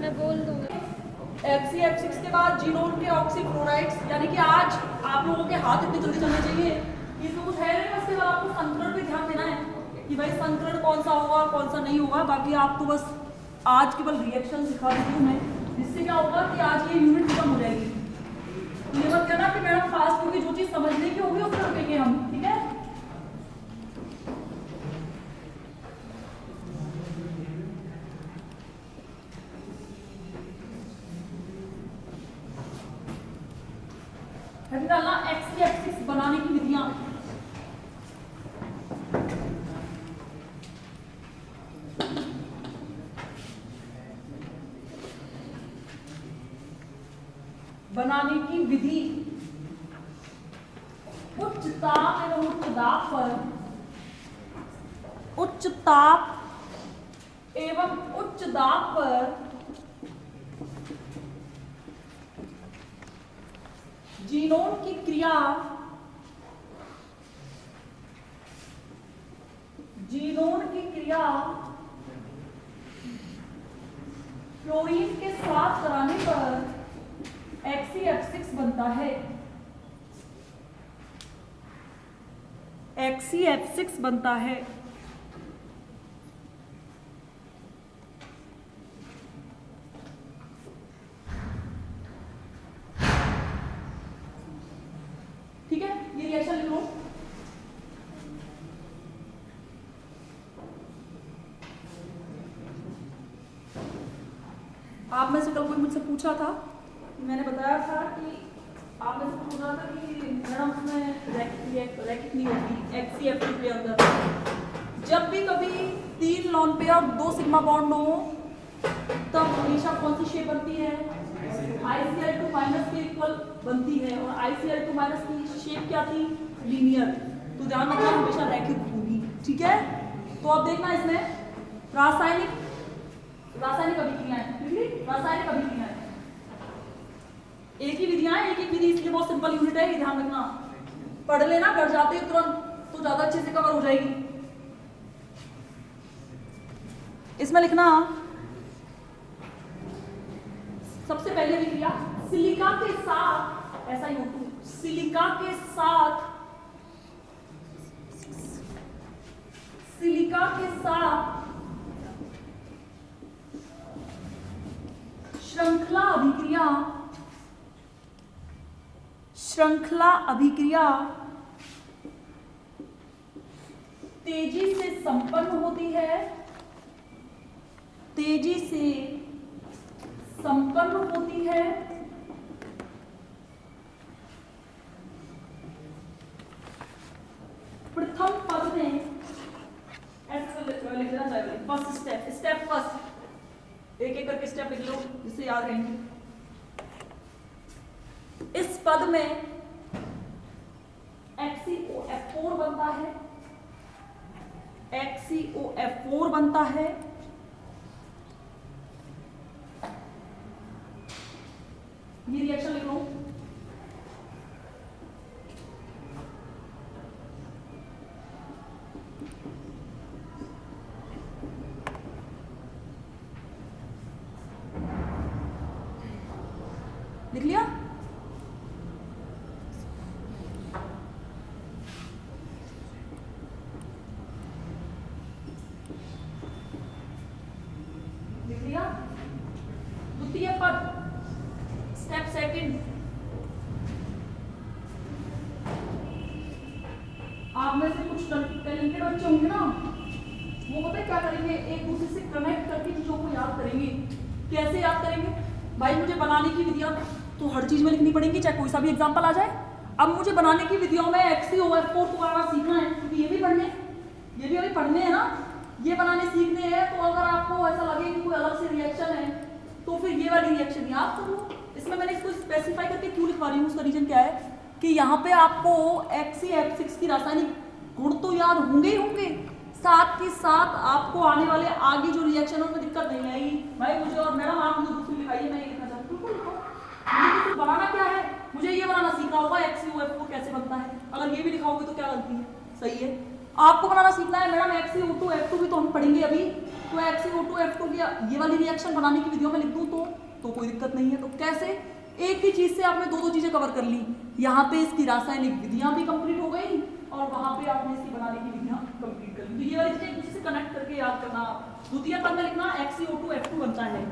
मैं बोल दूंगी। FCF6 के बाद जीनोन के ऑक्सीक्लोराइड्स, यानी कि आज आप लोगों के हाथ इतने जल्दी चलने चाहिए कि इसमें कुछ है नहीं, उसके बाद आपको संकरण पे ध्यान देना है कि भाई संकरण कौन सा होगा कौन सा नहीं होगा। बाकी आपको बस आज केवल रिएक्शन सिखा देती हूँ मैं, जिससे क्या होगा कि आज ये यूनिट खत्म हो जाएगी। तो ये मत कहना कि मैडम फास्ट होगी, जो चीज़ समझने की होगी उसको रुकेंगे हम, ठीक है। डालना XCF6 बनाने की विधियां। बनाने की विधि उच्च ताप एवं उच्च दाब पर, उच्च ताप एवं उच्च दाब पर जीनोन की क्रिया, जीनोन की क्रिया फ्लोरीन के साथ कराने पर XCF6 बनता है। XCF6 बनता है। ठीक है, ये रिएक्शन लिख लो। आप में से कल कोई मुझसे पूछा था, मैंने बताया था कि आप में से पूछा था कि मैडम उसमें रैकेट नहीं होती XCF2 के अंदर। जब भी कभी 3 लॉन पेयर और 2 सिग्मा बॉन्ड हो तब हमेशा कौन सी शेप बनती है? ICl2 माइनस के इक्वल बनती है। और ICl2 माइनस की शेप क्या थी? लीनियर। तो ध्यान रखना हमेशा रैखिक होगी, ठीक है। तो अब देखना इसमें रासायनिक अभिक्रियाएं, रासायनिक अभिक्रियाएं एक ही विधियां हैं, एक एक विधि, इसलिए बहुत सिंपल यूनिट है, ये ध्यान रखना। पढ़ लेना घर जाते ही तुरंत तो ज्यादा अच्छे से कवर हो जाएगी। इसमें लिखना सबसे पहले विक्रिया सिलिका के साथ, ऐसा ही होती है, सिलिका के साथ, सिलिका के साथ श्रृंखला अभिक्रिया, श्रृंखला अभिक्रिया तेजी से संपन्न होती है, तेजी से संपन्न होती है। प्रथम पद में ऐसे लिख देना चाहिए, फर्स्ट स्टेप, स्टेप फर्स्ट, एक एक करके स्टेप लिख लो जिससे याद रहेंगे। इस पद में XCOF4 बनता है, XCOF4 बनता है। ये रिएक्शन लिख लो। लिख लिया? लिख लिया? द्वितीय पद, स्टेप सेकंड, आप में से कुछ टैलेंटेड बच्चे होंगे ना, वो पता है क्या करेंगे, एक दूसरे से कनेक्ट करके चीजों को याद करेंगे। कैसे याद करेंगे भाई? मुझे बनाने की विधियां तो हर चीज में लिखनी पड़ेंगी, चाहे कोई सा भी एग्जांपल आ जाए। अब मुझे बनाने की विधियों में XCOF4 को बनाना सीखना है, क्योंकि ये भी अभी पढ़ने हैं ना, ये बनाने सीखने हैं। तो अगर आपको ऐसा लगे कि कोई अलग से रिएक्शन है तो फिर ये वाली रिएक्शन याद कर लो। इसमें मैंने इसको स्पेसिफाई करके क्यों लिखवा रही हूँ, उसका रीजन क्या है कि यहाँ पे आपको XCF6 की रासायनिक गुण तो याद होंगे ही होंगे, साथ के साथ आपको आने वाले आगे जो रिएक्शन है उसमें दिक्कत नहीं आएगी। भाई मुझे और मैडम आप मुझे दूसरी लिखाइए, मैं ये लिखना चाहती हूँ, बिल्कुल लिखो। मुझे तो बनाना क्या है, मुझे ये बनाना सीखना होगा XCOF4 कैसे बनता है। अगर ये भी लिखाओगे तो क्या गलती है? सही है, आपको बनाना सीखना है। मैडम XCO2 F2 भी तो हम पढ़ेंगे अभी, तो XeO2F2 की ये वाली रिएक्शन बनाने की विधियों में लिख दूं तो कोई दिक्कत नहीं है। तो कैसे, एक ही चीज से आपने दो चीजें कवर कर ली। यहाँ पे इसकी रासायनिक विधियां भी कंप्लीट हो गई और वहां पे आपने इसकी बनाने की विधियां कंप्लीट कर ली। तो ये वाली चीजें एक दूसरे से कनेक्ट करके याद करना। द्वितीय पद में लिखना XeO2F2 बनता है।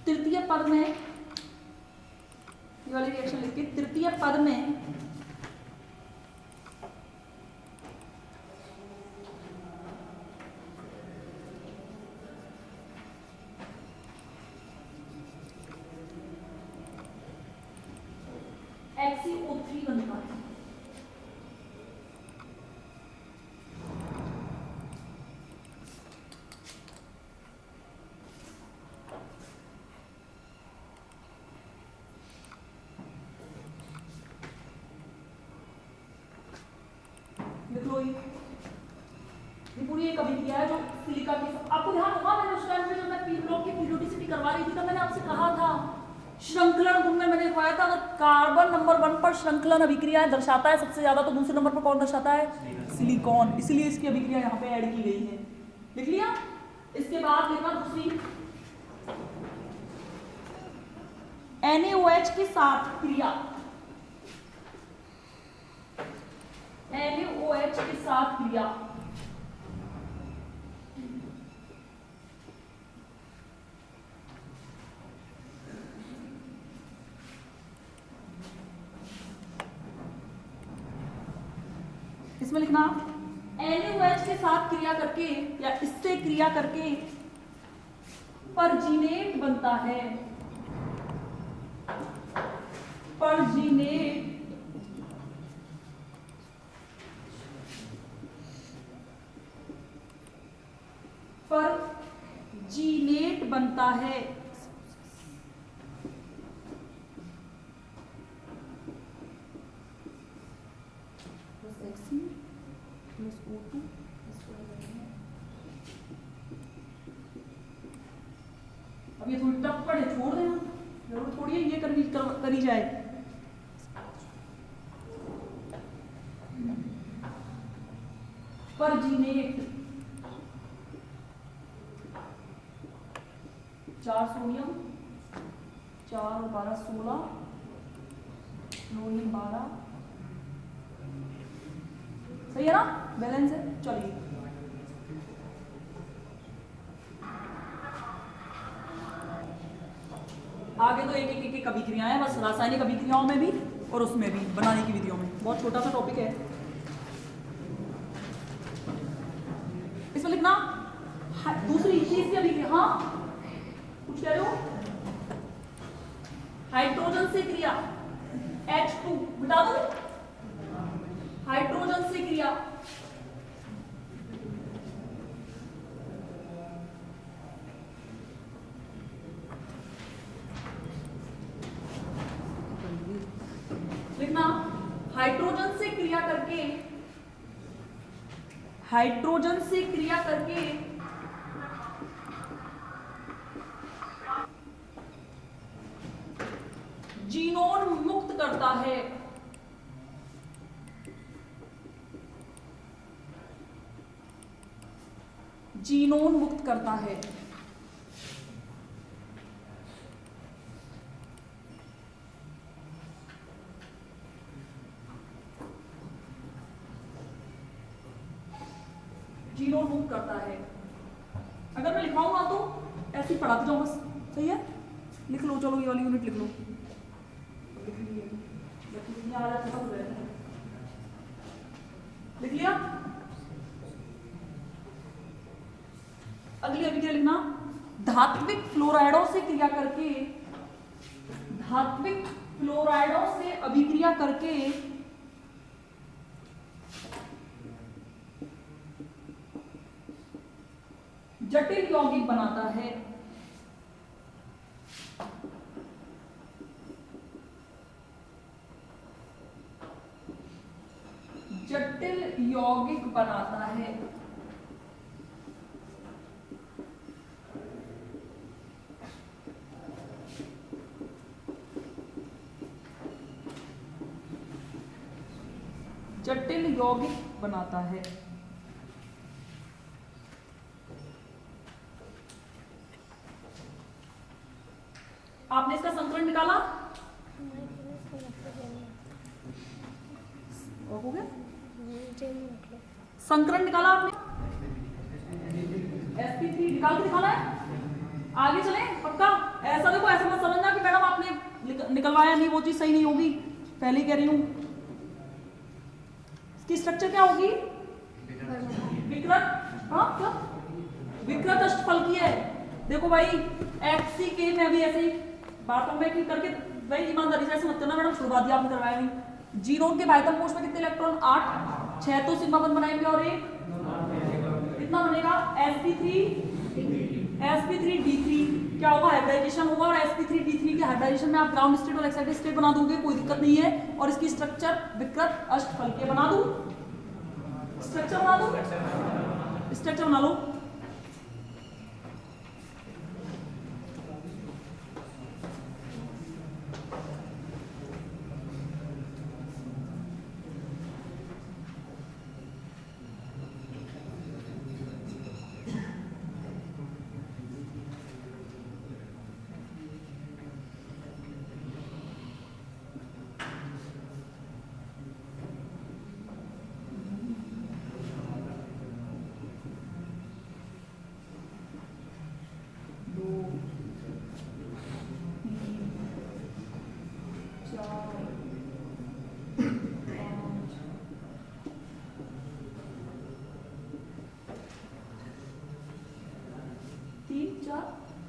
तृतीय पद में ये वाली रिएक्शन लिख के, तृतीय पद में XeO3 बनता है। ये पूरी एक अभिक्रिया है जो सिलिका की, आपको ध्यान होगा मैंने उस टाइम पे जब मैं पी ब्लॉक की पीरियोडिसिटी करवा रही थी तो मैंने आपसे कहा था श्रृंखलन गुण में मैंने दिखाया था, अगर कार्बन नंबर 1 पर श्रृंखलन अभिक्रियाएं दर्शाता है सबसे ज्यादा, तो दूसरे नंबर पर कौन दर्शाता है? सिलिकॉन। इसलिए इसकी अभिक्रिया यहाँ पे ऐड की गई है। लिख लिया। इसके बाद लिखना दूसरी, NaOH के साथ क्रिया, NaOH के साथ क्रिया इसमें लिखना NaOH के साथ क्रिया करके या इससे क्रिया करके परजीनेट बनता है। परजीनेट बनता है। अब ये थोड़ी टफ पड़े, छोड़ देना, जरूर थोड़ी है ये करी जाए। परजीनेट 4 सोडियम 4 और 12 16, क्लोरीन 12, सही है ना, बैलेंस है। चलिए आगे तो एक अभिक्रियाएं हैं, बस रासायनिक अभिक्रियाओं में भी और उसमें भी बनाने की विधियों में। बहुत छोटा सा टॉपिक है। इसमें लिखना दूसरी चीज की अभिक्रिया, हाँ कुछ कह रहे हो? हाइड्रोजन से क्रिया H2 बता दो, हाइड्रोजन से क्रिया लिखना, हाइड्रोजन से क्रिया करके, हाइड्रोजन से क्रिया करके जीनोन मुक्त करता है। जीनोन मुक्त करता है। जीनोन मुक्त करता है। अगर मैं लिखाऊंगा तो ऐसे ही पढ़ाते जाऊं बस, सही है। लिख लो, चलो ये वाली यूनिट लिख लो। लिख लिया। अगली अभिक्रिया लिखना, धात्विक फ्लोराइडों से क्रिया करके, धात्विक फ्लोराइडों से अभिक्रिया करके जटिल यौगिक बनाता है। जटिल यौगिक बनाता है। जटिल यौगिक बनाता है। आपने इसका संकलन निकाला? हो गया? संकलन निकाला आपने? sp3 निकाल के दिखाना है। आगे चले पक्का। ऐसा देखो, ऐसा मत समझना कि मैडम आपने निकलवाया नहीं, वो चीज सही नहीं होगी, पहले ही कह रही हूं। इसकी स्ट्रक्चर क्या होगी? विकृत, हाँ क्या विकृत अष्टफलकीय है। देखो भाई एक्सी के में भी ऐसे ही बातों में कि करके भाई ईमानदारी से ऐसे मत करना मैडम, शुरुआत ही आपने करवाया नहीं। जीनोन के बाह्यतम कोश में कितने इलेक्ट्रॉन? 8, 6 तो सिग्मा बंध बनाएंगे और एक कितना बनेगा? sp3d3 क्या होगा? हाइब्रिडाइजेशन होगा और sp3d3 के हाइब्रिडाइजेशन में आप ग्राउंड स्टेट और एक्साइटेड स्टेट बना दोगे, कोई दिक्कत नहीं है। और इसकी स्ट्रक्चर विकृत अष्टफलकीय बना दूं, स्ट्रक्चर बना दो, स्ट्रक्चर बना लो।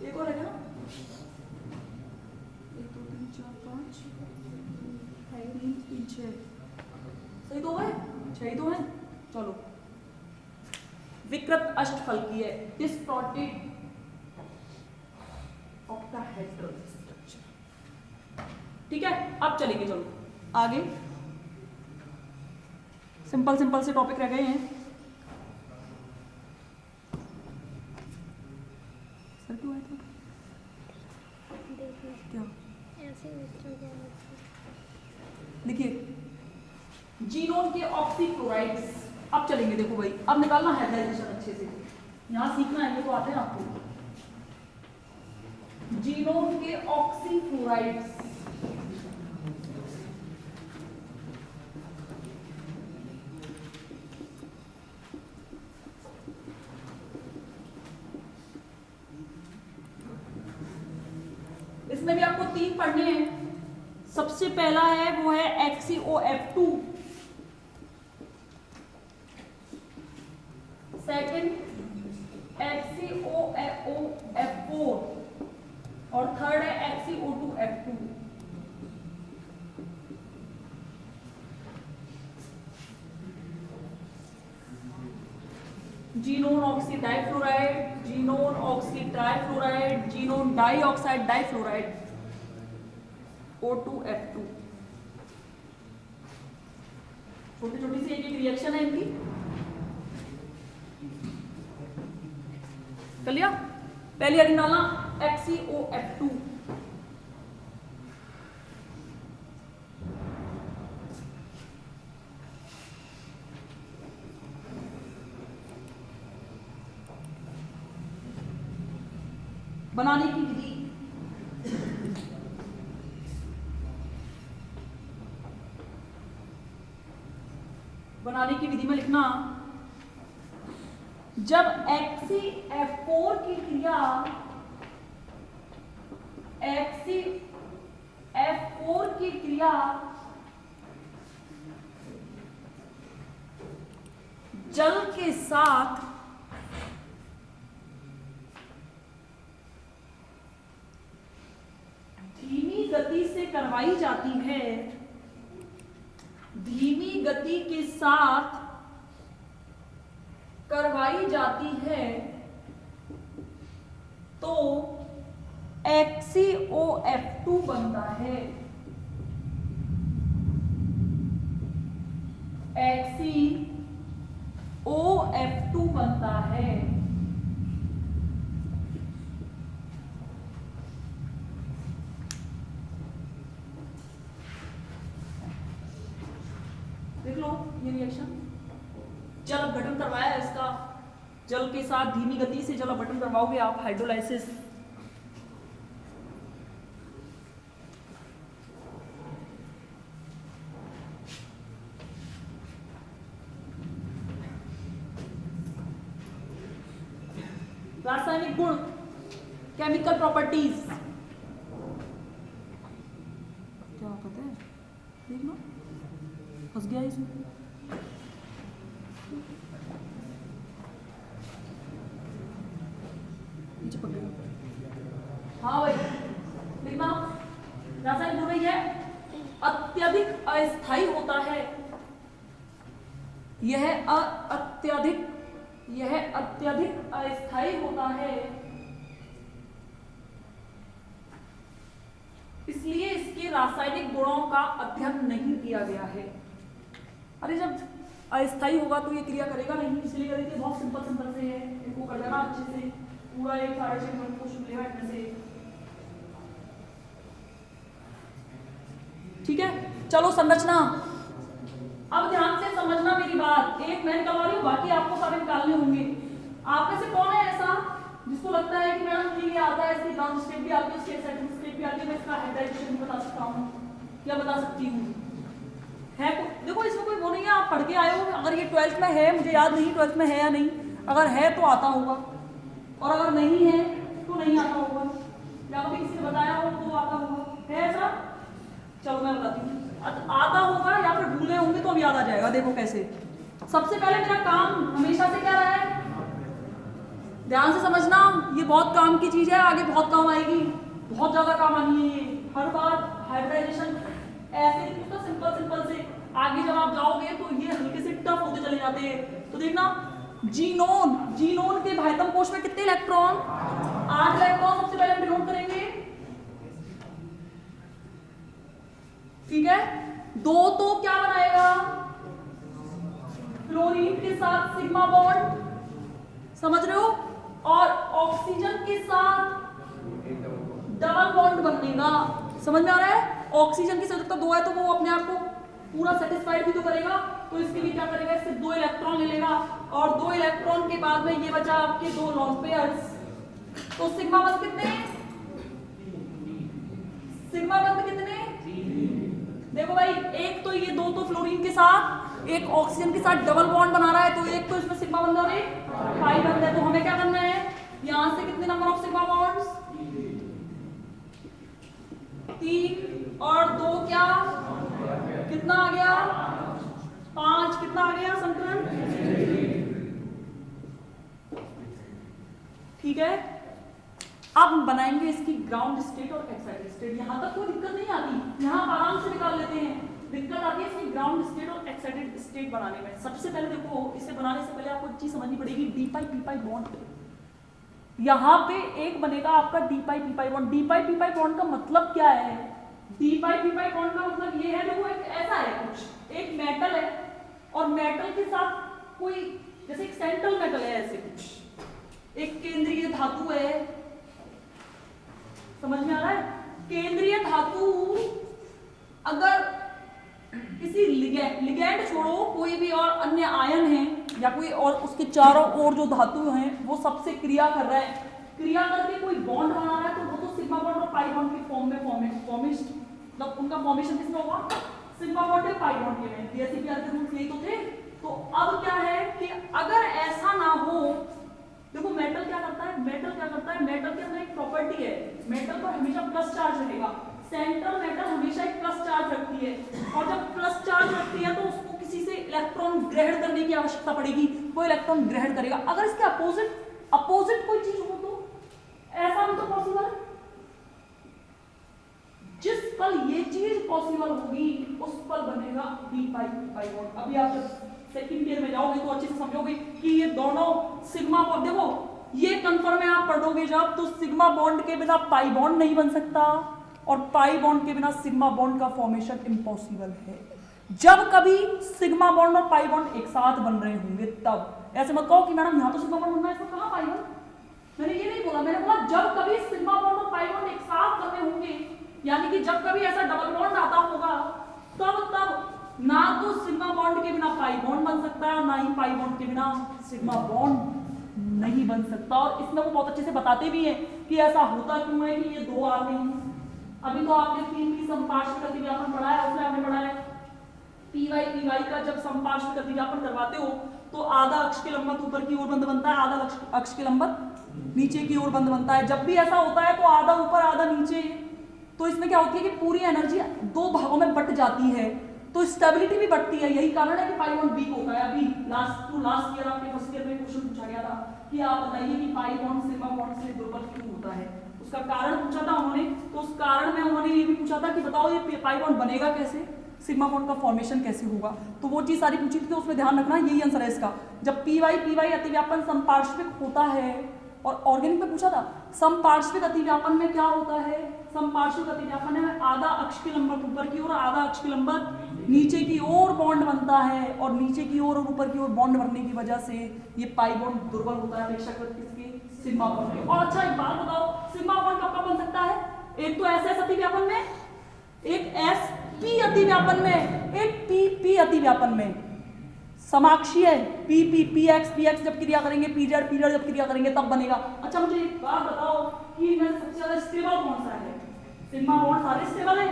एक और है ना, 1 2 3 4 5 3 3 6 सही तो है, 6 तो है। चलो विकृत अष्टफलकीय डिस्टॉर्टेड ऑक्टाहेड्रल स्ट्रक्चर। ठीक है, अब चलेंगे, चलो आगे। सिंपल सिंपल से टॉपिक रह गए हैं। सर क्यों आया था? क्या देखिए, जीनोन के ऑक्सीक्लोराइड्स। अब चलेंगे, देखो भाई अब निकालना हाइब्रिडाइजेशन अच्छे से, यहाँ सीखना है, ये तो आते हैं आपको। जीनोन के ऑक्सीक्लोराइड्स इसमें भी आपको 3 पढ़ने हैं। सबसे पहला है वो है XeOF2, सेकंड XeOF4 और थर्ड है XeO2F2। Xenon oxy difluoride, xenon oxy trifluoride, xenon dioxide difluoride, O2F2। छोटी छोटी सी एक एक रिएक्शन है इनकी, कर लिया। पहली हेडिंग डालना XeOF2, बनाने की विधि। बनाने की विधि में लिखना, जब XeF4 की क्रिया XeF4 की क्रिया जल के साथ धीमी गति से करवाई जाती है, धीमी गति के साथ करवाई जाती है, तो XeOF2 बनता है। HCOF2 बनता है। देख लो ये रिएक्शन, जल अपघटन करवाया है इसका, जल के साथ धीमी गति से जल अपघटन करवाओगे आप, हाइड्रोलाइसिस। रासायनिक गुण, केमिकल प्रॉपर्टीज, क्या कहते हैं, देख लो फंस गया इसमें। हाँ भाई देखना, रासायनिक गुण है अत्यधिक अस्थायी होता है, यह अत्यधिक अस्थायी होता है, इसलिए इसके रासायनिक गुणों का अध्ययन नहीं किया गया है। अरे जब अस्थायी होगा तो ये क्रिया करेगा नहीं, इसलिए करेंगे बहुत सिंपल से है, इनको कर देना अच्छे से, पूरा एक 6.5 मिनट क्वेश्चन लेगा इनमें से। ठीक है, चलो संरचना, अब ध्यान से समझना मेरी बात, एक मैं निकलवा रही हूँ, बाकी आपको सारे निकालने होंगे। आप में से कौन है ऐसा जिसको लगता है कि मैडम मुझे ये आता है, इसकी ग्राउंड स्टेट भी आती है, इसकी सेटिंग स्टेट भी आती है, मैं इसका हाइड्राइजेशन भी बता सकता हूँ, क्या बता सकती हूँ? है देखो इसमें कोई वो नहीं है, आप पढ़ के आए हो, अगर ये 12th में है, मुझे याद नहीं 12th में है या नहीं, अगर है तो आता होगा, और अगर नहीं है तो नहीं आता होगा, या कभी किसी ने बताया हो तो आता होगा, है ऐसा? चलो मैं बताती हूँ, आता होगा या फिर भूले होंगे तो अब याद आ जाएगा। देखो कैसे, सबसे पहले मेरा काम हमेशा से क्या रहा है, ध्यान से समझना, ये बहुत काम की चीज है, आगे बहुत काम आएगी, बहुत ज्यादा काम आनी है ये, हर बार हाइब्रिडाइजेशन ऐसे ही तो सिंपल से, आगे जब आप जाओगे तो ये हल्के से टफ होते चले जाते हैं। तो देखना, जीनोन के बाह्यतम कोश में कितने इलेक्ट्रॉन, 8 इलेक्ट्रॉन सबसे पहले हम डिनोट करेंगे, ठीक है। 2 तो क्या बनाएगा, फ्लोरीन के साथ सिग्मा बॉन्ड, समझ रहे हो, और ऑक्सीजन के साथ डबल बॉन्ड बनेगा, समझ में आ रहा है। ऑक्सीजन की संयोजकता 2 है तो वो अपने आप को पूरा सेटिस्फाइड भी तो करेगा, तो इसके लिए क्या करेगा, इससे 2 इलेक्ट्रॉन ले लेगा, और 2 इलेक्ट्रॉन के बाद में ये बचा आपके 2 लॉन पेयर्स, तो सिग्मा बंद कितने, सिग्मा बंद कितने, देखो भाई, एक तो ये 2 तो फ्लोरीन के साथ, एक ऑक्सीजन के साथ डबल बॉन्ड बना रहा है, तो एक तो इसमें सिग्मा बंद और एक पाई बंद है, तो हमें क्या करना है, यहां से कितने नंबर ऑफ सिग्मा बॉन्ड्स, 3 और 2 क्या, कितना आ गया, 5, कितना आ गया संकलन, ठीक है। अब बनाएंगे इसकी ग्राउंड स्टेट और एक्साइटेड स्टेट, यहां तक कोई दिक्कत नहीं आती, यहां आराम से निकाल लेते हैं, दिक्कत आती है इसकी ग्राउंड स्टेट और एक्साइटेड स्टेट बनाने में। सबसे पहले देखो, इसे बनाने से पहले आपको एक चीज समझनी पड़ेगी, डी पाई पी पाई बॉन्ड, यहां पे एक बनेगा आपका डी पाई पी पाई बॉन्ड। डी पाई पी पाई बॉन्ड का मतलब क्या है, डी पाई पी पाई बॉन्ड का मतलब ये है, देखो एक ऐसा है, कुछ एक मेटल है और मेटल के साथ कोई, जैसे एक सेंट्रल मेटल है, ऐसे कुछ एक केंद्रीय धातु है, समझ में आ रहा है। केंद्रीय धातु अगर किसी लिगेंड छोड़ो, कोई भी और अन्य आयन है या कोई और उसके चारों ओर जो धातु हैं वो सबसे क्रिया कर रहा है, क्रिया करके कोई बॉन्ड बना रहा है, तो वो तो सिग्मा बॉन्ड और पाई बॉन्ड के फॉर्म में फॉर्मेशन, मतलब उनका फॉर्मेशन किसमें होगा, सिग्मा बॉन्ड और पाई बॉन्ड के में। डीएससीपीआर के रूल्स यही तो थे। तो अब क्या है कि अगर ऐसा ना हो, देखो मेटल क्या करता है, मेटल के अंदर एक प्रॉपर्टी है, मेटल पर हमेशा प्लस चार्ज रहेगा, सेंट्रल मेटल हमेशा एक प्लस चार्ज रखती है, और जब प्लस चार्ज रखती है तो उसको किसी से इलेक्ट्रॉन ग्रहण करने की आवश्यकता पड़ेगी, वो इलेक्ट्रॉन ग्रहण करेगा। अगर इसके अपोजिट कोई चीज हो तो ऐसा भी तो पॉसिबल है, जिस पल ये चीज पॉसिबल होगी उस पल बनेगा डी पाई पाई बॉन्ड। अभी आप जब सेकंड ईयर में जाओगे तो अच्छे से समझोगे कि ये दोनों सिग्मा बॉन्ड, देखो ये कंफर्म है, आप पढ़ोगे जब तो सिग्मा बॉन्ड के बिना पाई बॉन्ड नहीं बन सकता और पाई बॉन्ड के बिना सिग्मा बॉन्ड का फॉर्मेशन इम्पॉसिबल है। जब कभी सिग्मा बॉन्ड और पाई बॉन्ड एक साथ बन रहे होंगे तब। ऐसे मत कहो कि मैडम यहां तो सिग्मा बॉन्ड बनना है, इसमें कहां पाई बॉन्ड, मैंने ये नहीं बोला, मैंने बोला जब कभी सिग्मा बॉन्ड और पाई बॉन्ड एक साथ बने होंगे, यानी कि जब कभी ऐसा डबल बॉन्ड आता होगा तब ना तो सिग्मा बॉन्ड के बिना पाई बॉन्ड बन सकता है और ना ही पाई बॉन्ड के बिना सिग्मा बॉन्ड नहीं बन सकता। और इसमें वो बहुत अच्छे से बताते भी हैं कि ऐसा होता क्यों है कि ये दो आते हैं। अभी तो आपने 3 समपार्श्विक अतिव्यापन पढ़ा है, उसमें आपने पढ़ा है पी वाई का जब समपार्श्विक अतिव्यापन करवाते हो तो आधा अक्ष के लंबवत ऊपर की ओर बंध बनता है, आधा अक्ष के लंबवत नीचे की ओर बंध बनता है। जब भी ऐसा होता है तो आधा ऊपर आधा नीचे, तो इसमें क्या होती है कि पूरी एनर्जी दो भागों में बट जाती है, तो स्टेबिलिटी भी बढ़ती है। यही कारण है कि पाई बॉन्ड वीक होता है। अभी लास्ट ईयर आपके फर्स्ट ईयर में क्वेश्चन पूछा गया था कि आप बताइए कि पाई बॉन्ड सिग्मा बॉन्ड से दुर्बल क्यों होता है, उसका कारण पूछा था उन्होंने। तो उस कारण में उन्होंने ये भी पूछा था कि बताओ ये पाई बॉन्ड बनेगा कैसे, सिग्मा बॉन्ड का फॉर्मेशन कैसे होगा, तो वो चीज सारी पूछी थी, तो उसमें ध्यान रखना, यही आंसर है इसका। जब पी वाई अतिव्यापन समपार्श्विक होता है, और ऑर्गेनिक में पूछा था समपार्श्विक अतिव्यापन में क्या होता है, समपार्श्विक अतिव्यापन में आधा अक्ष के लंबवत ऊपर की ओर आधा अक्ष के लंबवत नीचे की ओर बॉन्ड बनता है, और नीचे की ओर और ऊपर की ओर बॉन्ड बनने की वजह से ये पाई बॉन्ड दुर्बल होता है अपेक्षाकृत किसके, सिग्मा बॉन्ड के। और अच्छा एक बात बताओ, सिग्मा बॉन्ड कब कब बन सकता है, एक तो एस अतिव्यापन में, एक एस पी अतिव्यापन में, एक पी पी अतिव्यापन में। समाक्षीय पी पी पी एक्स जब क्रिया करेंगे, पीरियड पीरियड जब क्रिया करेंगे तब बनेगा। अच्छा मुझे एक बात बताओ कि इनमें सबसे ज्यादा स्टेबल कौन सा है, सिग्मा बॉन्ड सारे स्टेबल है,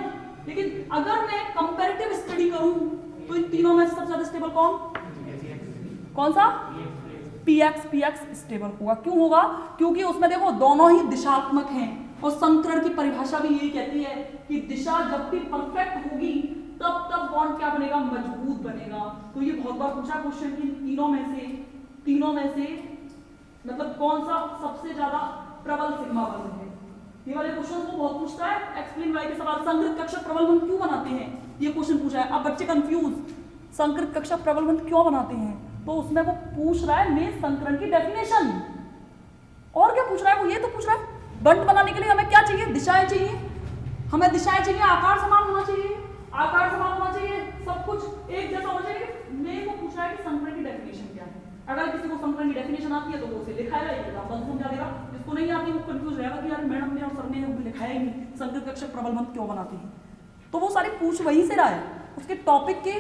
लेकिन अगर मैं कंपैरेटिव स्टडी करूं तो इन तीनों में सबसे ज्यादा स्टेबल कौन सा, पी एक्स स्टेबल होगा। क्यों होगा, क्योंकि उसमें देखो दोनों ही दिशात्मक हैं, और संकरण की परिभाषा भी यही कहती है कि दिशा जब भी परफेक्ट होगी तब बॉन्ड क्या बनेगा, मजबूत बनेगा। तो ये बहुत बार पूछा क्वेश्चन कि तीनों में से मतलब कौन सा सबसे ज्यादा प्रबल सिग्मा बंध है, ये वाले क्वेश्चन को बहुत पूछता है। एक्सप्लेन वाई के सवाल, संकृत कक्षक प्रबल बंध क्यों बनाते हैं, ये क्वेश्चन पूछा है। अब बच्चे कंफ्यूज, संकृत कक्षक प्रबल बंध क्यों बनाते हैं, तो उसमें वो पूछ रहा है मेन संकरण की डेफिनेशन, और क्या पूछ रहा है वो, ये तो पूछ रहा है बंध बनाने के लिए हमें क्या चाहिए, दिशाएं चाहिए, हमें दिशाएं चाहिए, आकार समान होना चाहिए, आकार समान होना चाहिए, सब कुछ एक जैसा होना चाहिए। मेन वो पूछ रहा है कि संकरण की डेफिनेशन क्या है। अगर किसी को संकरण की डेफिनेशन आती है तो वो उसे लिखाएगा, ये एग्जांपल समझा देगा। जिसको नहीं आती वो कंफ्यूज रहेगा कि यार मैडम ने और सर ने लिखाया ही नहीं, संकृत कक्षक प्रबल बंध क्यों बनाते हैं। तो वो सारी पूछ वहीं से रहा है, उसके टॉपिक के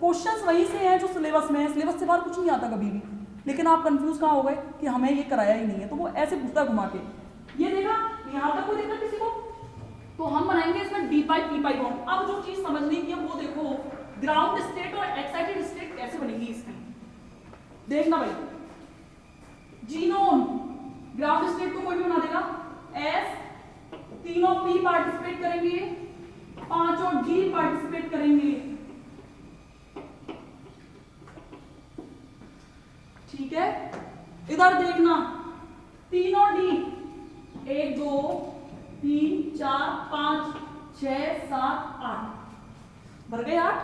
क्वेश्चंस वहीं से हैं जो सिलेबस में है, सिलेबस से बाहर कुछ नहीं आता कभी भी। लेकिन आप कंफ्यूज कहाँ हो गए कि हमें ये कराया ही नहीं है, तो वो ऐसे पूछता घुमा के। ये देखा, यहाँ तक कोई दिक्कत किसी को, तो हम बनाएंगे इसमें डी पाई पी पाई बॉन्ड। अब जो चीज समझने की है वो देखो, ग्राउंड स्टेट और एक्साइटेड स्टेट कैसे बनेगी इसकी, देखना भाई। जीनोम ग्राउंड स्टेट को कोई भी बना देगा, एस तीनों पी पार्टिसिपेट करेंगे, पांचों डी पार्टिसिपेट करेंगे, ठीक है। इधर देखना, तीनों डी 1 2 3 4 5 6 7 8 भर गए 8।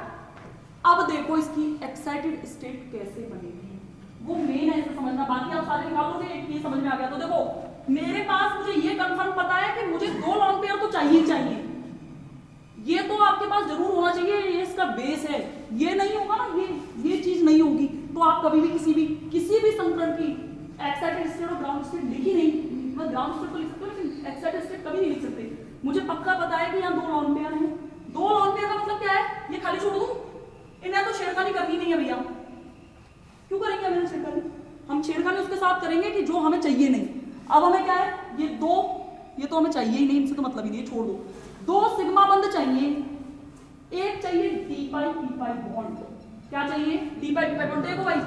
अब देखो इसकी एक्साइटेड स्टेट कैसे बनेगी, वो मेन है, इसे समझना। बाकी आप सारे निकाल लोगे, एक ये समझ में आ गया। तो देखो मेरे पास मुझे ये कंफर्म पता है कि मुझे 2 लॉन पेयर तो चाहिए, ये तो आपके पास जरूर होना चाहिए, ये इसका बेस है। ये नहीं होगा ना, ये चीज नहीं होगी तो आप कभी भी किसी भी संकरण की एक्साइटेड स्टेट और ग्राउंड स्टेट लिखी नहीं, मैं ग्राउंड स्टेट तो लिख सकते हो लेकिन एक्साइटेड स्टेट कभी नहीं लिख सकते। मुझे पक्का पता है कि यहाँ 2 लॉन पेयर हैं। 2 लॉन पेयर का मतलब क्या है, ये खाली छोड़ दूं, इन्हें तो छेड़खानी करनी नहीं है भैया। क्यों करेंगे हमें छेड़खानी, हम छेड़खानी उसके साथ करेंगे कि जो हमें चाहिए नहीं। अब हमें क्या है, ये 2 ये तो हमें चाहिए ही नहीं, इनसे तो मतलब ही नहीं, छोड़ दो। 2 सिग्मा बंध चाहिए, एक चाहिए डी पाई पी पाई बॉन्ड। क्या चाहिए, डी पाई पी पाई बॉन्ड। देखो भाई,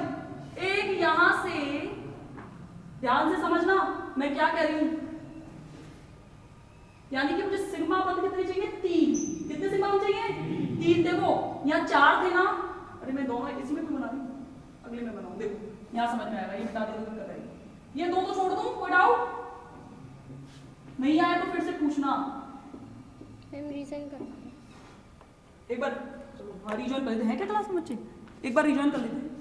एक यहां से, ध्यान से समझना मैं क्या कह रही हूं, यानी कि मुझे सिग्मा बंध कितने चाहिए, 3। कितने सिग्मा बंध चाहिए, 3। देखो यहाँ 4 थे ना, अरे मैं दोनों इसी में क्यों बना रही, अगले में बनाऊं। देखो यहाँ समझ में आएगा, ये बता दे तो करेंगे। ये 2 तो छोड़ दूं, कोई डाउट नहीं आया तो फिर से पूछना, रीजन करना एक बार। चलो हाँ, रिजॉइन कर लेते हैं क्या क्लास में बच्चे, एक बार रिजॉइन कर लेते हैं।